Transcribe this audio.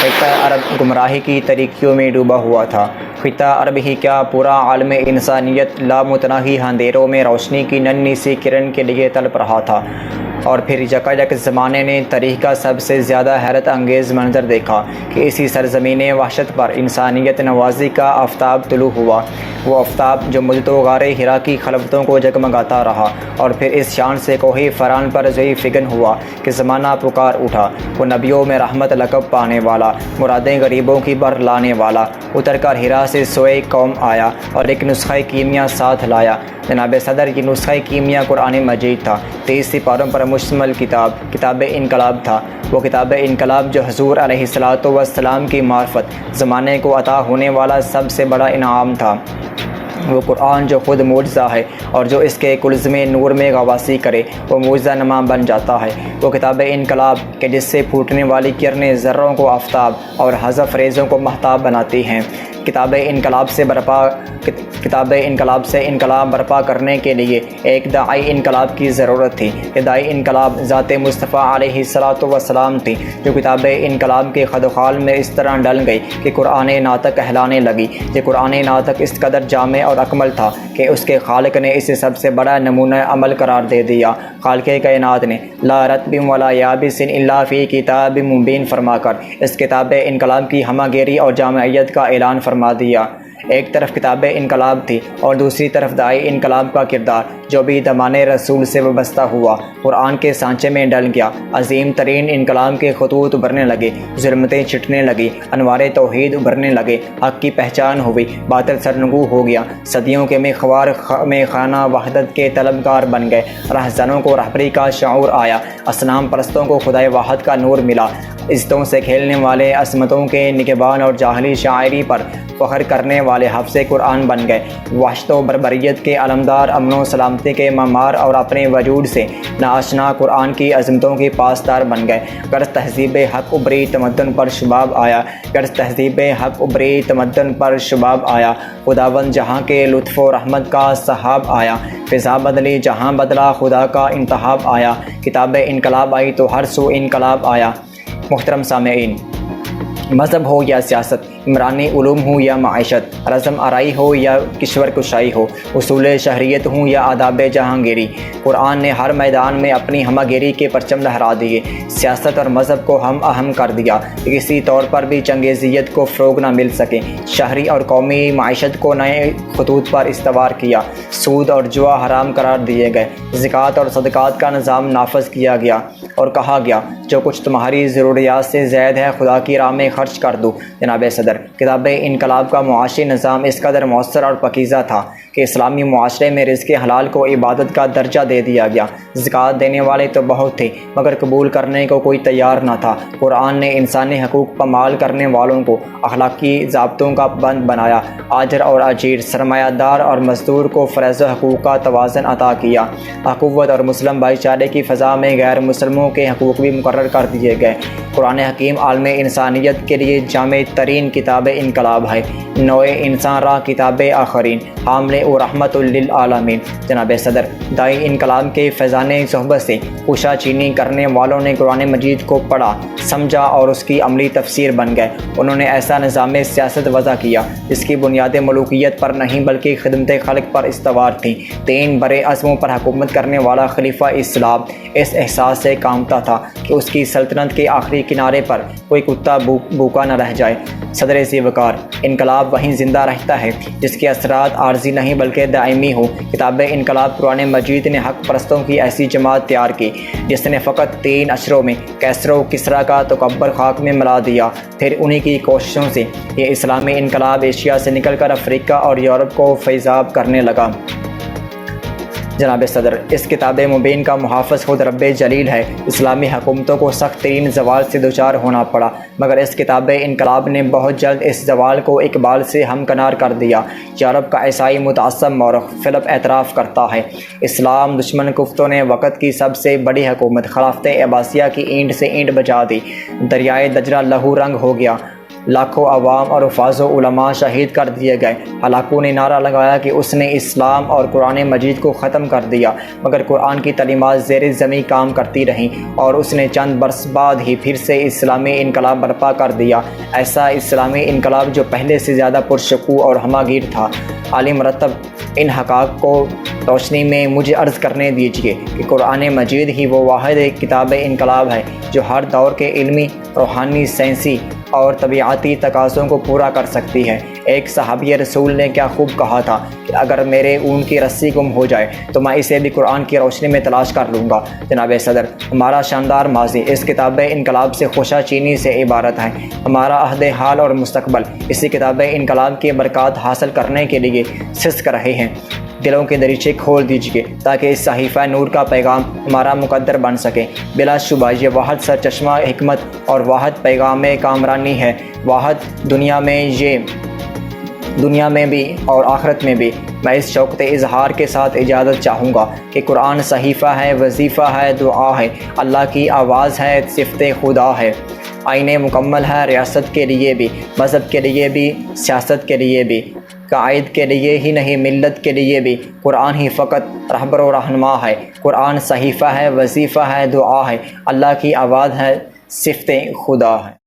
خطہ عرب گمراہی کی تاریکیوں میں ڈوبا ہوا تھا۔ خطہ عرب ہی کیا، پورا عالم انسانیت لامتناہی اندھیروں میں روشنی کی ننھی سی کرن کے لیے تڑپ رہا تھا۔ اور پھر یکایک زمانے نے تاریخ کا سب سے زیادہ حیرت انگیز منظر دیکھا کہ اسی سرزمین وحشت پر انسانیت نوازی کا آفتاب طلوع ہوا، وہ آفتاب جو مدتوں غار حرا کی خلوتوں کو جگمگاتا رہا، اور پھر اس شان سے کوہ فران پر زوی فگن ہوا کہ زمانہ پکار اٹھا۔ وہ نبیوں میں رحمت لقب پانے والا، مرادیں غریبوں کی بر لانے والا، اتر کر حرا سے سوئے قوم آیا اور ایک نسخہ کیمیا ساتھ لایا۔ جناب صدر، یہ نسخہ کیمیا قرآن مجید تھا، 23 سپاروں پر مشتمل کتاب انقلاب تھا۔ وہ کتاب انقلاب جو حضور علیہ السلام کی معرفت زمانے کو عطا ہونے والا سب سے بڑا انعام تھا۔ وہ قرآن جو خود معجزہ ہے اور جو اس کے کلزم نور میں غواصی کرے وہ معجزہ نما بن جاتا ہے۔ وہ کتاب انقلاب کہ جس سے پھوٹنے والی کرنیں ذروں کو آفتاب اور حذف ریزوں کو مہتاب بناتی ہیں۔ کتاب انقلاب سے انقلاب برپا کرنے کے لیے ایک داعی انقلاب کی ضرورت تھی۔ یہ داعی انقلاب ذات مصطفیٰ علیہ السلام تھی، جو کتاب انقلاب کے خد و خال میں اس طرح ڈل گئی کہ قرآن ناطق کہلانے لگی۔ یہ قرآن ناطق اس قدر جامع اور اکمل تھا کہ اس کے خالق نے اسے سب سے بڑا نمونہ عمل قرار دے دیا۔ خالق کائنات نے لا رطب ولا یابس الا فی کتاب مبین فرما کر اس کتاب انقلاب کی ہمہ گیری اور جامعیت کا اعلان فرما دیا۔ ایک طرف کتاب انقلاب تھی اور دوسری طرف داعی انقلاب کا کردار جو بھی دمان رسول سے وابستہ ہوا، قرآن کے سانچے میں ڈل گیا۔ عظیم ترین انقلاب کے خطوط ابھرنے لگے، ظلمتیں چھٹنے لگی، انوار توحید ابھرنے لگے، حق کی پہچان ہوئی، باطل سرنگو ہو گیا۔ صدیوں کے میخوار میخانہ وحدت کے طلبگار بن گئے، رہزنوں کو رہبری کا شعور آیا، اصنام پرستوں کو خدائے واحد کا نور ملا، عزتوں سے کھیلنے والے عصمتوں کے نگہبان اور جاہلی شاعری پر فخر کرنے والے حافظ قرآن بن گئے۔ وحشت و بربریت کے علمدار امن و سلامتی کے معمار اور اپنے وجود سے ناآشنا قرآن کی عظمتوں کے پاسدار بن گئے۔ غرض تہذیب حق ابری تمدن پر شباب آیا، خداوند جہاں کے لطف و رحمت کا سحاب آیا، فضا بدلی جہاں بدلا خدا کا انتخاب آیا، کتاب انقلاب آئی تو ہر سو انقلاب آیا۔ محترم سامعین، مذہب ہو یا سیاست، عمرانی علوم ہوں یا معیشت، رزم آرائی ہو یا کشور کشائی ہو، اصول شہریت ہوں یا آداب جہانگیری، قرآن نے ہر میدان میں اپنی ہمہ گیری کے پرچم لہرا دیے، سیاست اور مذہب کو ہم اہم کر دیا کہ کسی طور پر بھی چنگیزیت کو فروغ نہ مل سکے۔ شہری اور قومی معیشت کو نئے خطوط پر استوار کیا، سود اور جوا حرام قرار دیے گئے، زکوٰۃ اور صدقات کا نظام نافذ کیا گیا اور کہا گیا جو کچھ تمہاری ضروریات سے زائد ہے خدا کی راہ میں خرچ کر دو۔ جناب صدر، کتاب انقلاب کا معاشی نظام اس قدر مؤثر اور پاکیزہ تھا کہ اسلامی معاشرے میں رزق حلال کو عبادت کا درجہ دے دیا گیا۔ زکوٰۃ دینے والے تو بہت تھے مگر قبول کرنے کو کوئی تیار نہ تھا۔ قرآن نے انسانی حقوق پامال کرنے والوں کو اخلاقی ضابطوں کا پابند بنایا، آجر اور اجیر، سرمایہ دار اور مزدور کو فرائض و حقوق کا توازن عطا کیا۔ اخوت اور مسلم بھائی چارے کی فضا میں غیر مسلموں کے حقوق بھی مقرر کر دیے گئے۔ قرآن حکیم عالم انسانیت کے لیے جامع ترین کتاب انقلاب ہے، نوع انسان را کتاب آخرین، حامل و رحمت للعالمین۔ جناب صدر، داعی انقلاب کے فیضان صحبت سے خوشا چینی کرنے والوں نے قرآن مجید کو پڑھا، سمجھا اور اس کی عملی تفسیر بن گئے۔ انہوں نے ایسا نظام سیاست وضع کیا جس کی بنیاد ملوکیت پر نہیں بلکہ خدمت خلق پر استوار تھی۔ 3 برے عزموں پر حکومت کرنے والا خلیفہ اسلام اس احساس سے کامتا تھا کہ اس کی سلطنت کے آخری کنارے پر کوئی کتا بھوکا نہ رہ جائے۔ صدر ذی وقار، انقلاب وہیں زندہ رہتا ہے جس کے اثرات عارضی نہیں بلکہ دائمی ہو۔ کتاب انقلاب قرآن مجید نے حق پرستوں کی ایسی جماعت تیار کی جس نے فقط 3 اشروں میں کیسر و کسریٰ کا تکبر خاک میں ملا دیا۔ پھر انہی کی کوششوں سے یہ اسلامی انقلاب ایشیا سے نکل کر افریقہ اور یورپ کو فیضاب کرنے لگا۔ جناب صدر، اس کتاب مبین کا محافظ خود رب جلیل ہے۔ اسلامی حکومتوں کو سخت ترین زوال سے دوچار ہونا پڑا مگر اس کتاب انقلاب نے بہت جلد اس زوال کو اقبال سے ہمکنار کر دیا۔ یورپ کا عیسائی متعصب مورخ فلپ اعتراف کرتا ہے، اسلام دشمن کفتوں نے وقت کی سب سے بڑی حکومت خلافت عباسیہ کی اینٹ سے اینٹ بجا دی، دریائے دجلہ لہو رنگ ہو گیا، لاکھوں عوام اور حفاظ و علماء شہید کر دیے گئے۔ ہلاکوں نے نعرہ لگایا کہ اس نے اسلام اور قرآن مجید کو ختم کر دیا، مگر قرآن کی تعلیمات زیر زمین کام کرتی رہیں اور اس نے چند برس بعد ہی پھر سے اسلامی انقلاب برپا کر دیا، ایسا اسلامی انقلاب جو پہلے سے زیادہ پرشکوہ اور ہمہ گیر تھا۔ عالی مرتب ان حقائق کو روشنی میں مجھے عرض کرنے دیجیے کہ قرآن مجید ہی وہ واحد ایک کتاب انقلاب ہے جو ہر دور کے علمی، روحانی، سائنسی اور طبیعتی تقاضوں کو پورا کر سکتی ہے۔ ایک صحابی رسول نے کیا خوب کہا تھا کہ اگر میرے اون کی رسی گم ہو جائے تو میں اسے بھی قرآن کی روشنی میں تلاش کر لوں گا۔ جناب صدر، ہمارا شاندار ماضی اس کتاب انقلاب سے خوشا چینی سے عبارت ہے۔ ہمارا عہد حال اور مستقبل اسی کتاب انقلاب کی برکات حاصل کرنے کے لیے سسک رہے ہیں۔ دلوں کے دریچے کھول دیجیے تاکہ اس صحیفہ نور کا پیغام ہمارا مقدر بن سکے۔ بلا شبہ یہ واحد سرچشمہ حکمت اور واحد پیغام کامرانی ہے۔ واحد دنیا میں بھی اور آخرت میں بھی۔ میں اس شوقت اظہار کے ساتھ اجازت چاہوں گا کہ قرآن صحیفہ ہے، وظیفہ ہے، دعا ہے، اللہ کی آواز ہے، صفت خدا ہے، آئین مکمل ہے، ریاست کے لیے بھی، مذہب کے لیے بھی، سیاست کے لیے بھی، قائد کے لیے ہی نہیں ملت کے لیے بھی۔ قرآن ہی فقط رہبر و رہنما ہے۔ قرآن صحیفہ ہے، وظیفہ ہے، دعا ہے، اللہ کی آواز ہے، صفت خدا ہے۔